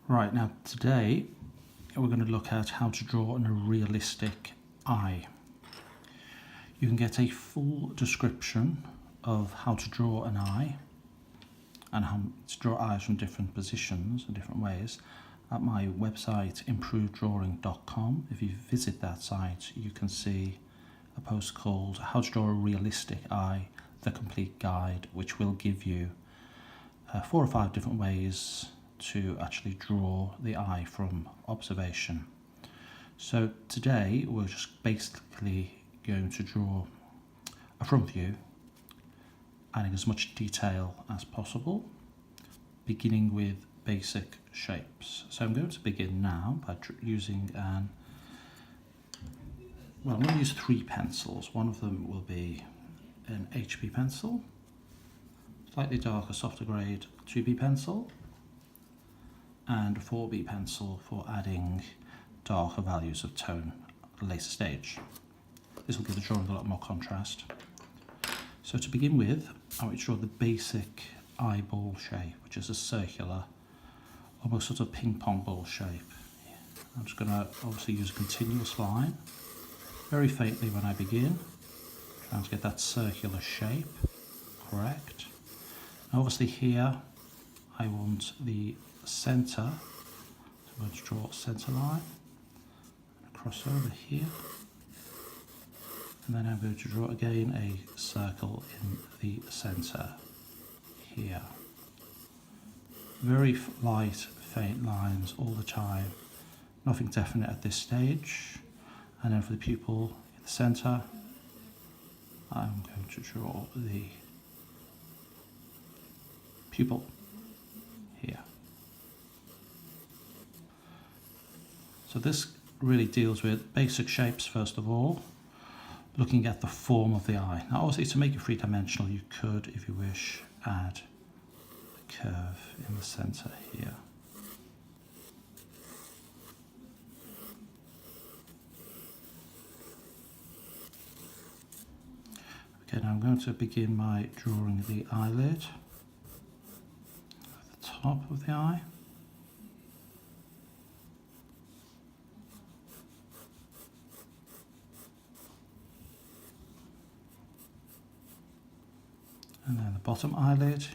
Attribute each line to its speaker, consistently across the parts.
Speaker 1: Right, now today we're going to look at how to draw a realistic eye. You can get a full description of how to draw an eye and how to draw eyes from different positions and different ways at my website improveddrawing.com. If you visit that site, you can see a post called How to Draw a Realistic Eye, the Complete Guide, which will give you 4 or 5 different ways to actually draw the eye from observation. So today we're just basically going to draw a front view, adding as much detail as possible, beginning with basic shapes. So I'm going to begin now by using I'm going to use 3 pencils. One of them will be an HB pencil, slightly darker, softer grade 2B pencil, and a 4B pencil for adding darker values of tone at a later stage. This will give the drawing a lot more contrast. So to begin with, I want to draw the basic eyeball shape, which is a circular, almost sort of ping pong ball shape. I'm just going to obviously use a continuous line, very faintly when I begin, trying to get that circular shape correct. Now obviously here I want the centre, so I'm going to draw a centre line, cross over here, and then I'm going to draw again a circle in the centre here. Very light, faint lines all the time, nothing definite at this stage. And then for the pupil in the centre, I'm going to draw the pupil here. So this really deals with basic shapes first of all, looking at the form of the eye. Now obviously to make it 3-dimensional you could, if you wish, add a curve in the centre here. Okay, now I'm going to begin by drawing the eyelid at the top of the eye. And then the bottom eyelid.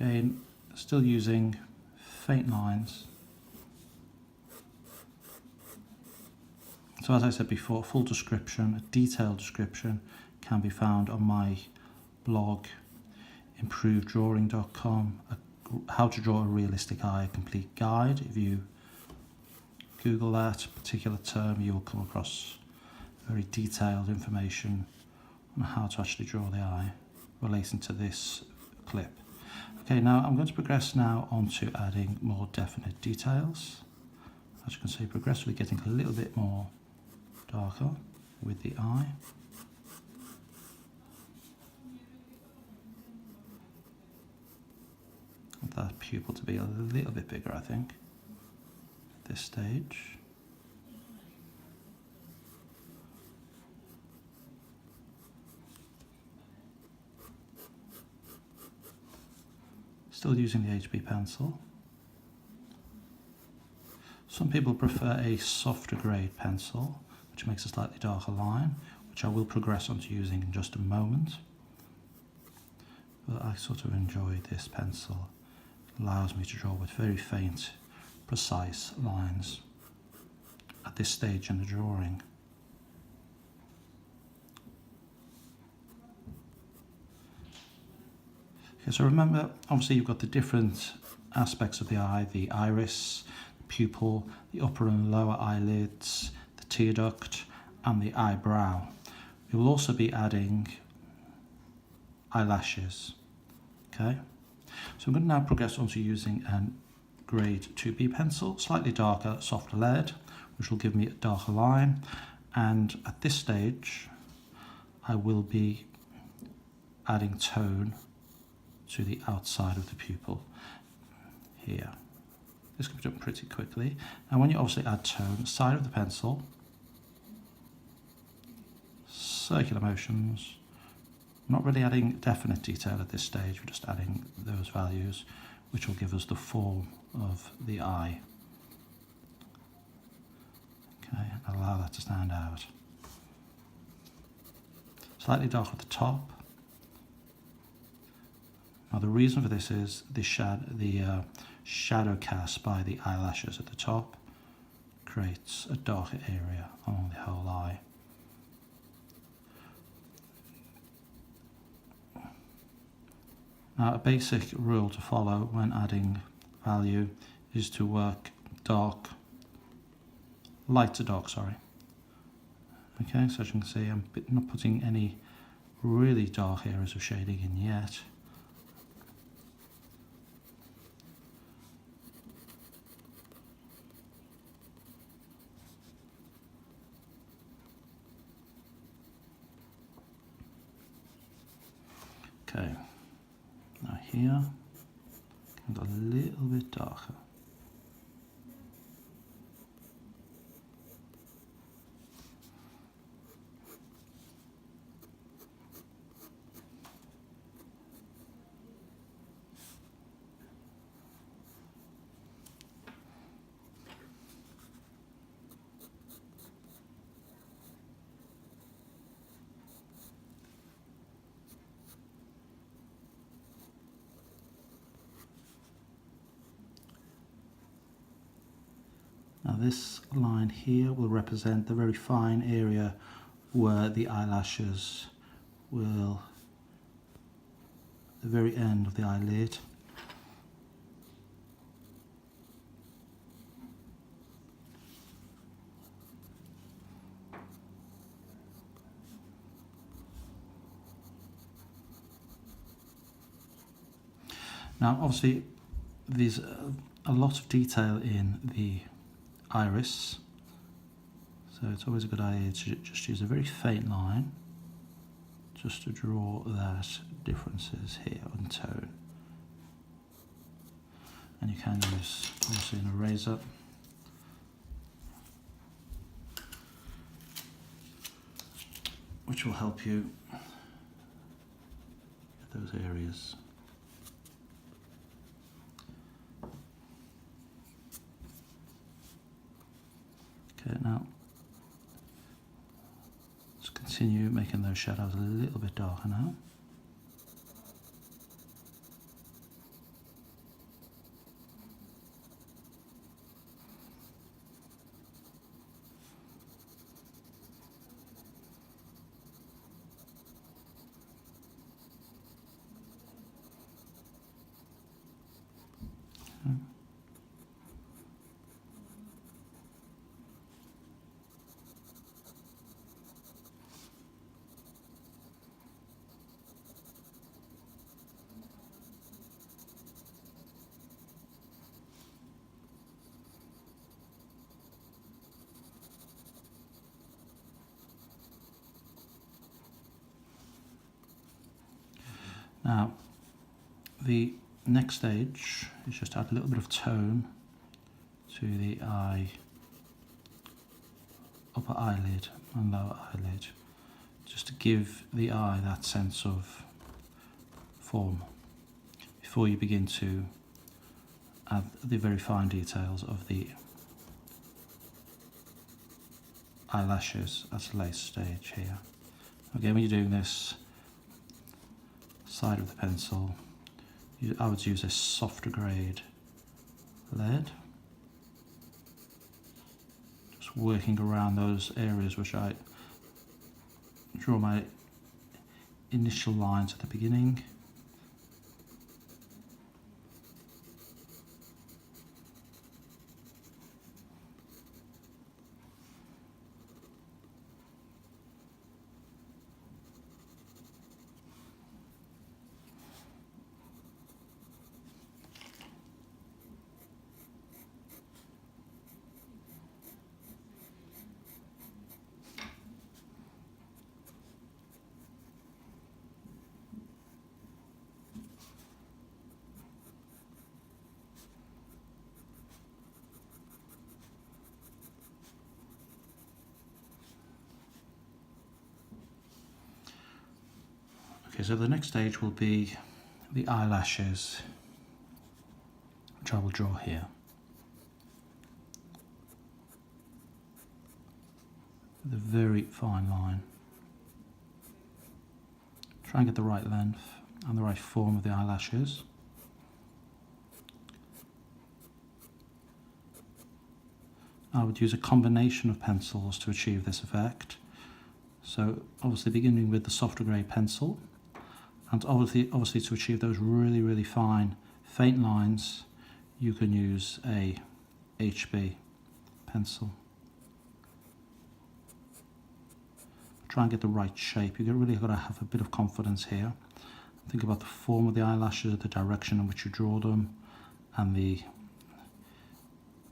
Speaker 1: Again, still using faint lines. So as I said before, full description, a detailed description can be found on my blog, improveddrawing.com, How to Draw a Realistic Eye, a Complete Guide. If you Google that particular term, you will come across very detailed information on how to actually draw the eye relating to this clip. Okay, now I'm going to progress now onto adding more definite details. As you can see, progressively getting a little bit more darker with the eye. That pupil to be a little bit bigger, I think, at this stage. Still using the HB pencil. Some people prefer a softer grade pencil, which makes a slightly darker line, which I will progress onto using in just a moment. But I sort of enjoy this pencil. It allows me to draw with very faint, precise lines at this stage in the drawing. Okay, so remember, obviously you've got the different aspects of the eye, the iris, the pupil, the upper and lower eyelids, the tear duct, and the eyebrow. We will also be adding eyelashes. Okay, so I'm going to now progress on to using a grade 2B pencil, slightly darker, softer lead, which will give me a darker line. And at this stage, I will be adding tone to the outside of the pupil here. This can be done pretty quickly. And when you obviously add tone, side of the pencil, circular motions, We're not really adding definite detail at this stage, we're just adding those values which will give us the form of the eye. Okay, and allow that to stand out. Slightly dark at the top. Now the reason for this is the shadow cast by the eyelashes at the top creates a darker area along the whole eye. Now a basic rule to follow when adding value is to work light to dark, sorry. Okay, so as you can see, I'm not putting any really dark areas of shading in yet. Okay, now here, a little bit darker. Now this line here will represent the very fine area where the eyelashes will, the very end of the eyelid. Now obviously there's a lot of detail in the iris, so it's always a good idea to just use a very faint line just to draw that differences here in tone. And you can use also an eraser which will help you with those areas. Okay, now let's continue making those shadows a little bit darker now. Okay. Now, the next stage is just add a little bit of tone to the upper eyelid and lower eyelid, just to give the eye that sense of form before you begin to add the very fine details of the eyelashes at a later stage here. Again, when you're doing this side of the pencil, I would use a softer grade lead, just working around those areas which I draw my initial lines at the beginning. Okay, so the next stage will be the eyelashes, which I will draw here. With a very fine line. Try and get the right length and the right form of the eyelashes. I would use a combination of pencils to achieve this effect. So obviously beginning with the softer grey pencil, and obviously to achieve those really fine faint lines, you can use a HB pencil. Try and get the right shape. You've really got to have a bit of confidence here. Think about the form of the eyelashes, the direction in which you draw them, and the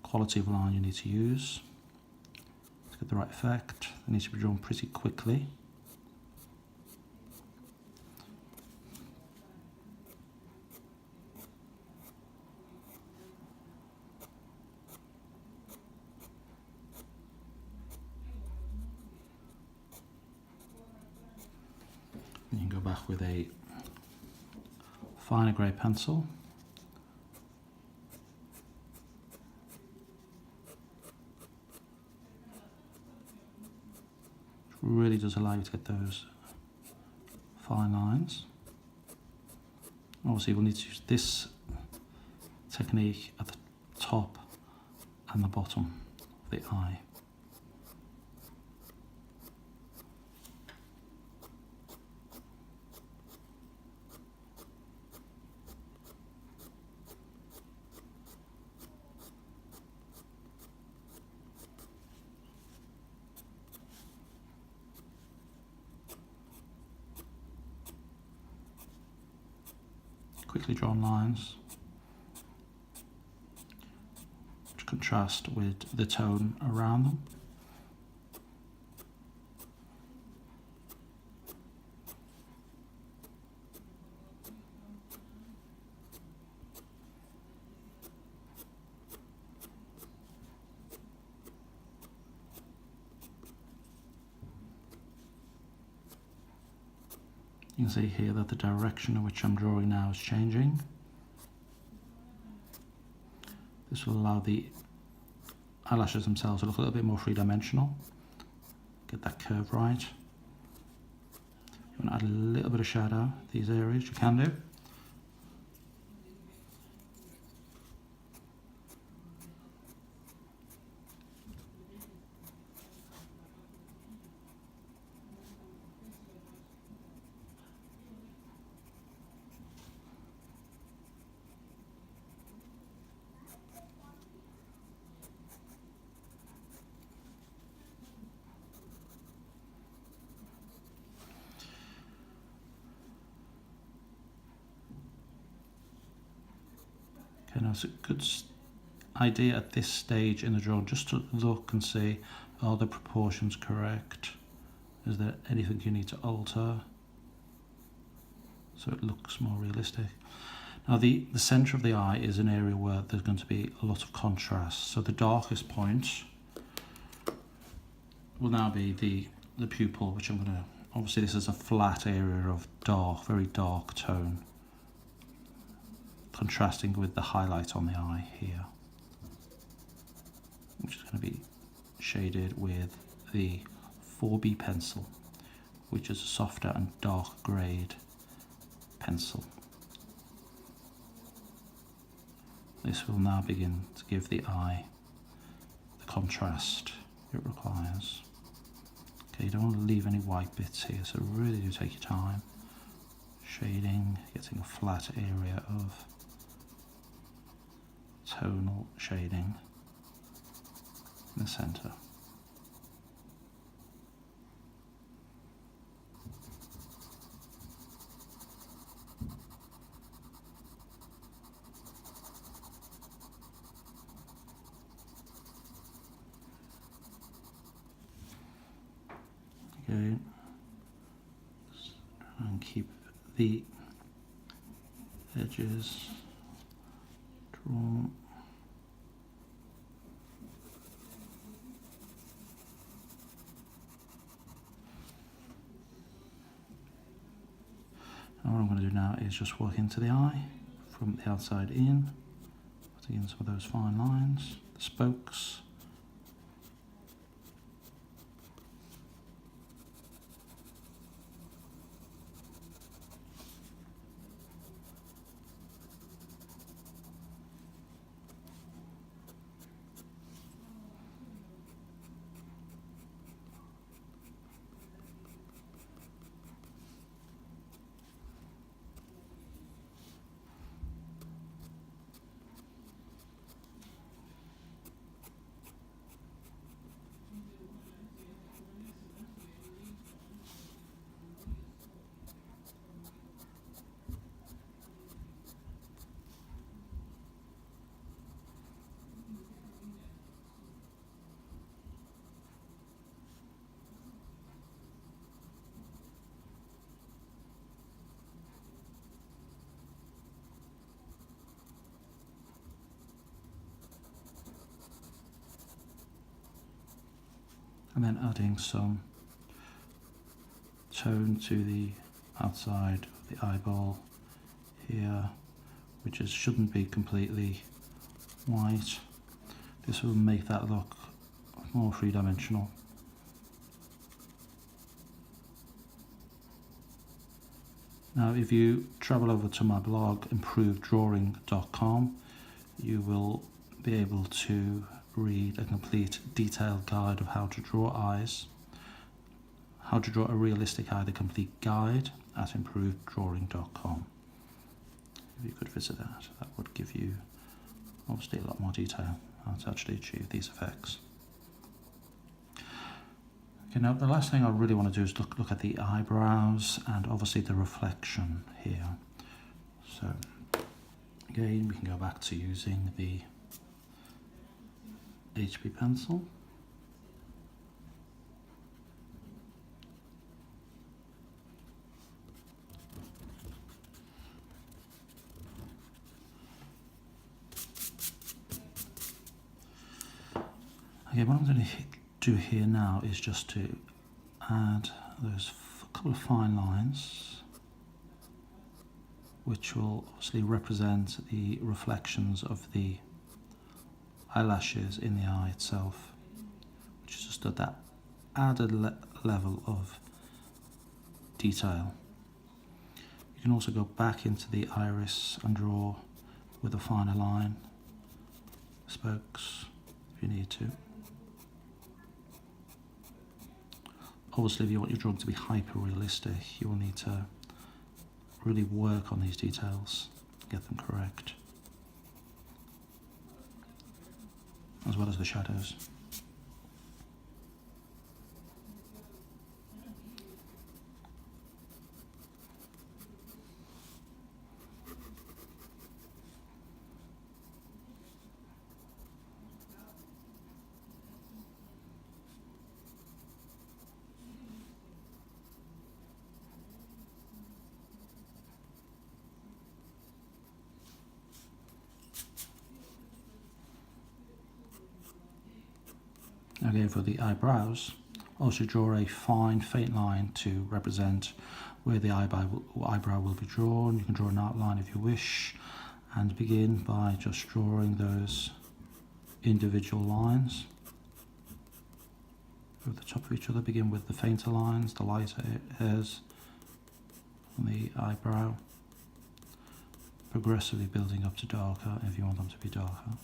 Speaker 1: quality of line you need to use to get the right effect. They need to be drawn pretty quickly. You can go back with a finer grey pencil. Which really does allow you to get those fine lines. Obviously we'll need to use this technique at the top and the bottom of the eye. Quickly drawn lines to contrast with the tone around them. You can see here that the direction in which I'm drawing now is changing. This will allow the eyelashes themselves to look a little bit more three-dimensional. Get that curve right. You want to add a little bit of shadow to these areas, you can do. Okay, now it's a good idea at this stage in the drawing just to look and see, are the proportions correct? Is there anything you need to alter so it looks more realistic? Now the centre of the eye is an area where there's going to be a lot of contrast. So the darkest point will now be the pupil, which I'm going to, obviously this is a flat area of dark, very dark tone, contrasting with the highlight on the eye here, which is going to be shaded with the 4B pencil, which is a softer and dark grade pencil. This will now begin to give the eye the contrast it requires. Okay, you don't want to leave any white bits here, so really do take your time. Shading, getting a flat area of tonal shading in the centre. Okay, try and keep the edges drawn. And what I'm going to do now is just work into the eye from the outside in, putting in some of those fine lines, the spokes. And then adding some tone to the outside of the eyeball here, which shouldn't be completely white. This will make that look more three-dimensional. Now if you travel over to my blog improveddrawing.com, you will be able to read a complete detailed guide of how to draw eyes, how to draw a realistic eye, the complete guide at improveddrawing.com. If you could visit that, that would give you obviously a lot more detail how to actually achieve these effects. Okay, now the last thing I really want to do is look at the eyebrows and obviously the reflection here. So again, we can go back to using the HB pencil. Okay, what I'm going to do here now is just to add those couple of fine lines, which will obviously represent the reflections of the eyelashes in the eye itself, which is just at that added level of detail. You can also go back into the iris and draw with a finer line, spokes, if you need to. Obviously, if you want your drawing to be hyper-realistic, you will need to really work on these details, get them correct, as well as the shadows. Again, for the eyebrows, also draw a fine, faint line to represent where the eyebrow will be drawn. You can draw an outline if you wish, and begin by just drawing those individual lines over the top of each other. Begin with the fainter lines, the lighter hairs on the eyebrow, progressively building up to darker if you want them to be darker.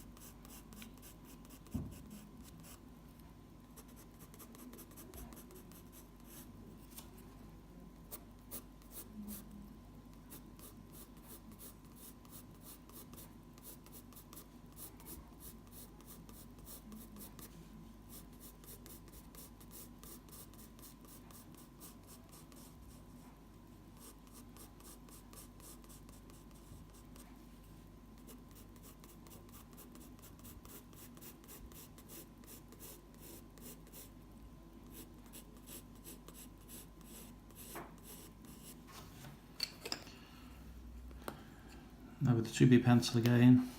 Speaker 1: Now with the 2B pencil again,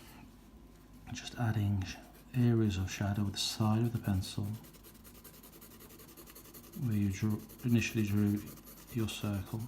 Speaker 1: just adding areas of shadow with the side of the pencil where you initially drew your circle.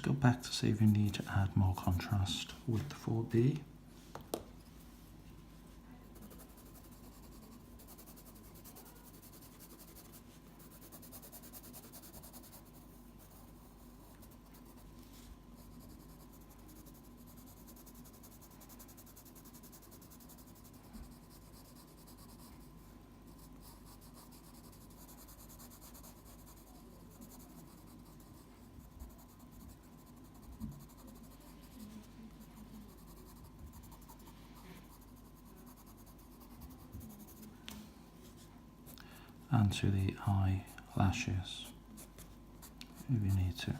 Speaker 1: just go back to see if you need to add more contrast with the 4B. And to the eyelashes, if you need to.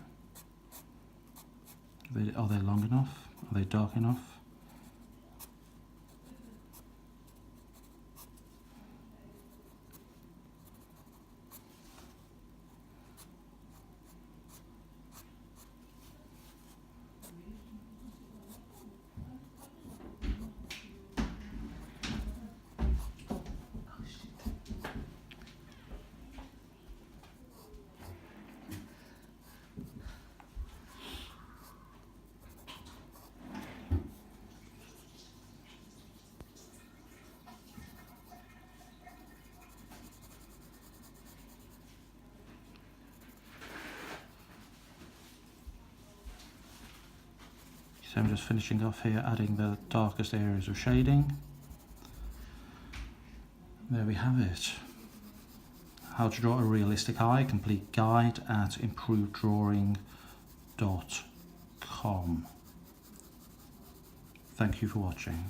Speaker 1: Are they long enough? Are they dark enough? So I'm just finishing off here, adding the darkest areas of shading. There we have it. How to draw a realistic eye, complete guide at improveddrawing.com. Thank you for watching.